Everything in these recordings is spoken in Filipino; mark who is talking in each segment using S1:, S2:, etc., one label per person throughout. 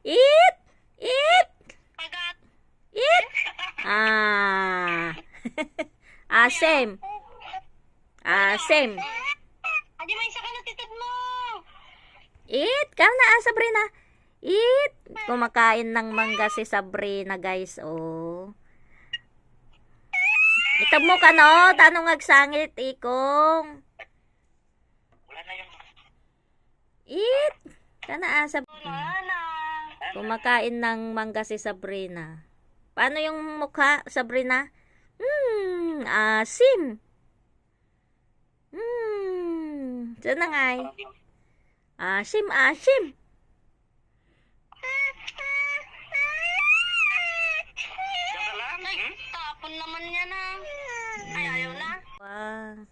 S1: Eat! Eat!
S2: Kagat.
S1: Eat! Ah. Asim. Asim.
S2: Adi may isa ka na titad mo.
S1: Eat! Ka na, Sabrina. Eat! Kumakain ng mangga si Sabrina, guys. Oh. Itab mo ka, no? Tanong agsangit, ikong.
S3: Wala na yung...
S1: Eat! Ka na,
S2: Wala na.
S1: Kumakain ng mangga si Sabrina. Paano yung mukha, Sabrina? Asim. Saan na nga eh? Asim, asim.
S3: Diyan ka lang?
S2: Ay, tapon naman niya na. Ay, ayaw na.
S1: Wow.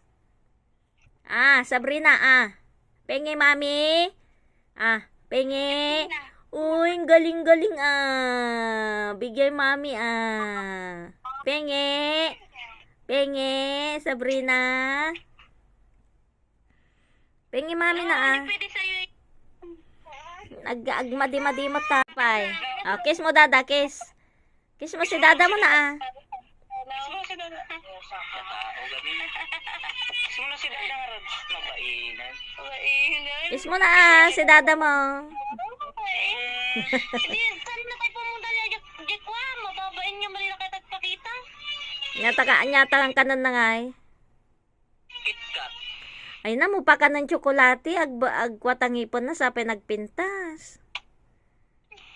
S1: Sabrina, Pengi, mami. Pengi. Uy, galing-galing, Bigay, mami, Pengi. Pengi, Sabrina. Pengi, mami na,
S2: Hindi pwede sa'yo eh.
S1: Nag-agmadi-madi mo tapay. Kiss mo, dada, kiss. Kiss mo si dada mo na,
S3: Gusto mo si Dada? Katao, gabi. Gusto mo na si Dada nga rin. Mabainan.
S1: Kiss mo na, si dada mo.
S2: Hindi, saan na tayo pumunta niya, Jekwa? Mababain niya, mali na kayo tagpakita.
S1: Nyata kang kanan na nga eh.
S3: KitKat.
S1: Ay na, mo pa ka ng tsokolate, agwatangipon na sa pinagpintas.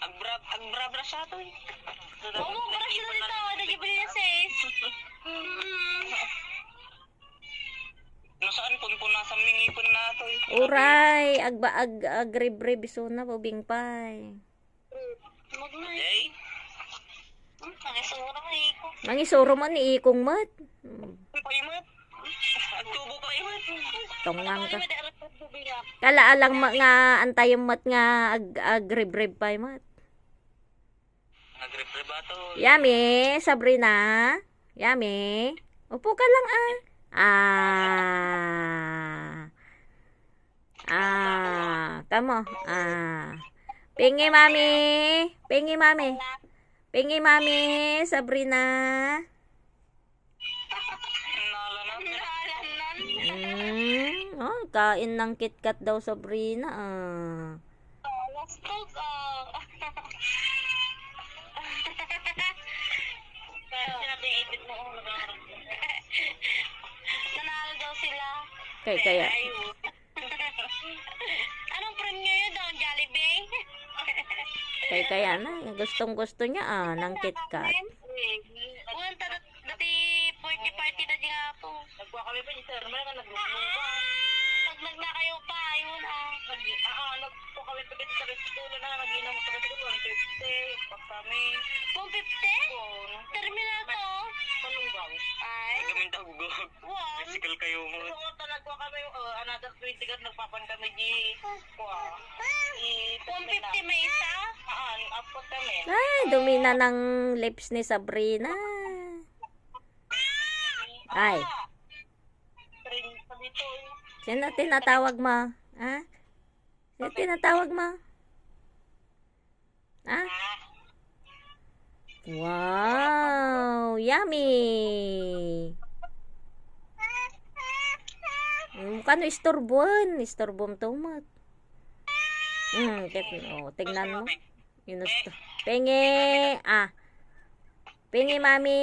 S3: Agbra siya to eh.
S2: Oo, parang siya na dito. Nagibili niya sis.
S3: Nasaan po nasa mingipon na to eh.
S1: Uray, agribre bisuna po bingpay.
S2: Magnay.
S3: Jay?
S2: Nangisura ka iko.
S1: Mangisuro mo ni ikong mat.
S3: Paimat. Agtubo paimat.
S1: Tongang ka.
S2: May darat po bubila.
S1: Kalaalang nga antayong mat nga agribre pa mat.
S3: Agripre ba to?
S1: Yummy, Sabrina. Yummy. Upo ka lang Kamo. Pingi mami. Pingi mami. Pingi mami, Sabrina.
S3: Nalanan.
S1: Kain ng KitKat daw, Sabrina.
S2: Lastog sinabi yung ipit mo. Nanalo daw sila.
S1: Kaya.
S2: Anong premium yun daw? Jollibee?
S1: Kaya na. Gustong-gusto niya ng KitKat.
S2: Punta dati party na di nga po.
S3: Nagkuha kami pa ni Sir Mel nga nagluto.
S2: Naglag na kayo pa, yun
S3: Nagkuha kami pa sa restaurant na nag-inom sa restaurant 150 pa kami.
S2: 150? Terminal to?
S3: Palunggaw.
S2: Ay.
S3: Gamin tagugog.
S2: Wow.
S3: Bicycle kayo mo. Nagkuha kami another 20 gat nagpapan kami di kuha.
S2: 150 may isa?
S3: Apot kami.
S1: Ay, dumi na ng lips ni Sabrina. Ay. Sino tinatawag mo? Sino tinatawag mo? Wow! Yummy! Kano istorbon? Istorbon to mat. Tingnan mo. Pengi! Pengi, mami!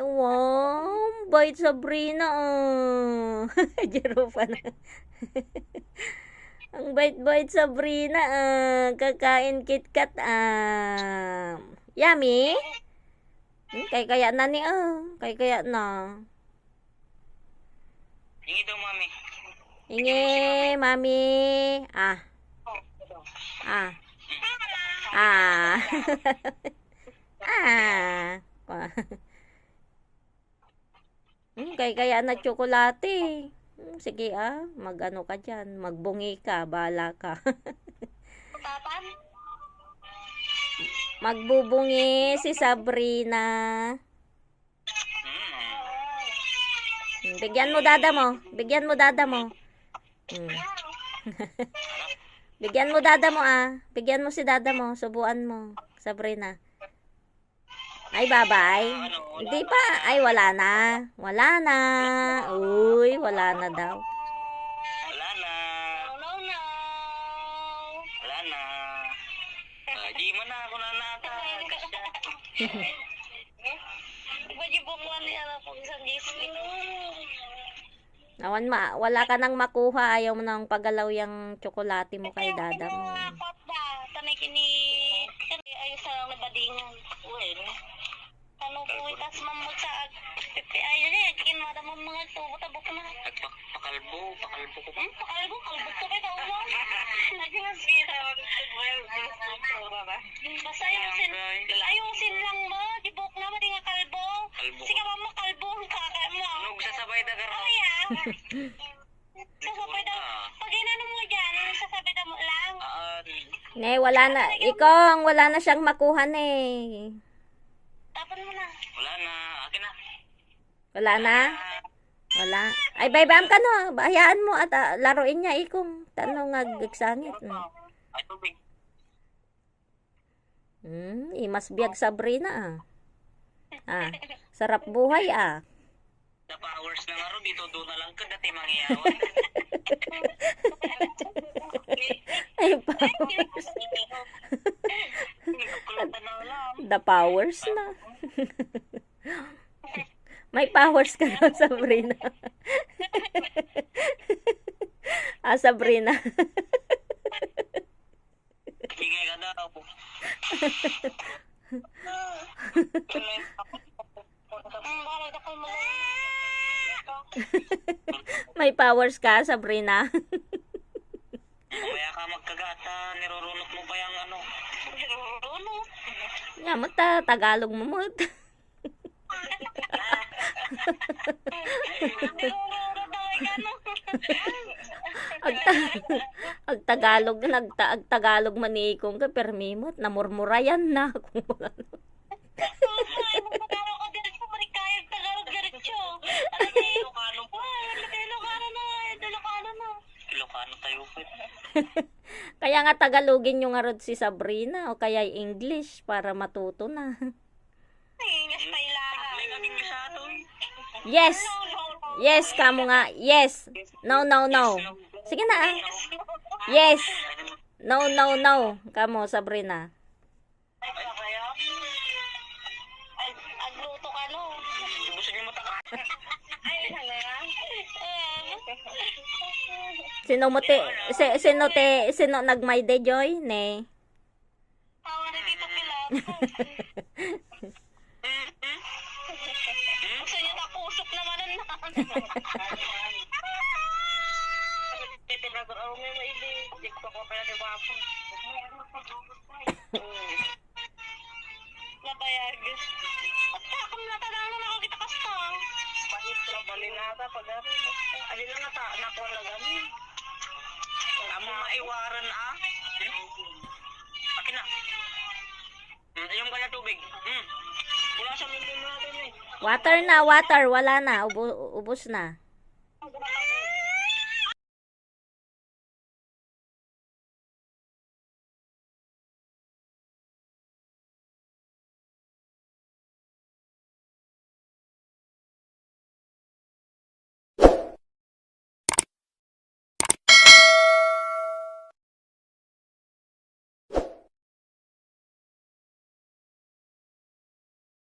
S1: Wow! Bait Sabrina, Jero pa na. Ang bait-bait Sabrina, kakain KitKat, Yummy? Kaya na ni, kaya na.
S3: Hingi daw mami.
S1: Hingi, mami. Kaya na tsokolate. Sige magano ka dyan. Magbungi ka, bala ka.
S2: Tapan?
S1: Magbubungi si Sabrina. Bigyan mo dada mo. Bigyan mo dada mo. Bigyan mo dada mo ah. Bigyan mo si dada mo. Subuan mo. Sabrina. Ay, bye-bye. Hindi pa. Ay, wala na. Wala na. Uy, wala na daw.
S3: Wala na.
S2: No, no.
S3: Wala na. Di mo na ako nanata.
S2: Bajibukwan niya na kung isang gisli.
S1: Awan wala ka nang makuha. Ayaw mo nang pagalaw yung tsokolate mo kay dada mo.
S2: Kot ba? Tanay kini... Ayos sa lang nabadingan.
S3: Well,
S2: Ano po itas mamag sa PPI rin. Kinwada mo mga tubo-tabok na.
S3: pakalbo ko.
S2: Pakalbo, kalbo to kay kauwan. Nagmasira. Basta ayusin lang mo. Dibok na mo, di nga kalbo.
S3: Kalbo.
S2: Sige ba mo kalbo ang kakay mo.
S3: Nung sasabay na garo.
S2: Ay ah. Sasabay daw. Pag inano mo dyan, sasabay daw mo lang.
S1: Ne, wala na. Ikong, wala na siyang makuha ne.
S2: Tapan mo na.
S3: Wala na. Akin na.
S1: Wala na? Wala. Ay, baybam ka no. Hayaan mo at laruin niya ikong. Tanong ngagsangit.
S3: Ay, tubig.
S1: Imas biyag Sabrina ah. Ah, sarap buhay ah.
S3: The powers na nga ro. Dito doon na lang ka. Dati mangyayawan.
S1: Ay, the powers na. May powers ka na, Sabrina. Sabrina.
S3: Ingay ka daw.
S1: May powers ka, Sabrina.
S3: Mamaya ka magkagata. Nirurunok mo pa yung ano.
S1: Nga mo Tagalog mo mo. Ag Tagalog man ni ikong ka permimot namurmurayan na kung wala.
S3: Ilocano tayo po.
S1: Kaya nga Tagalogin yung arod si Sabrina o kaya English para matuto na.
S3: May English ato eh.
S1: Yes. Yes, kamo nga. Yes. No, no, no. Sige na ah. Yes. No, no, no. Kamo, Sabrina.
S2: Agluto ka no.
S3: Gusto niyo mataka.
S2: Ay, hala.
S1: Sino nagmay de joy ne?
S2: Tawa na dito pila. Gusto niya tapusok naman na.
S3: Titinagot ako may maibig. Dito ko pala di ba po.
S2: Nabayag. At ako natanang na ako kita kasta.
S3: Pahit na balinata pag alin na ta nakuha na gani. Amo maiwaran ah. Akin na. Ayun ka na tubig. Wala sa mimim natin eh.
S1: Water na, water. Wala na. Ubos na.
S2: Ang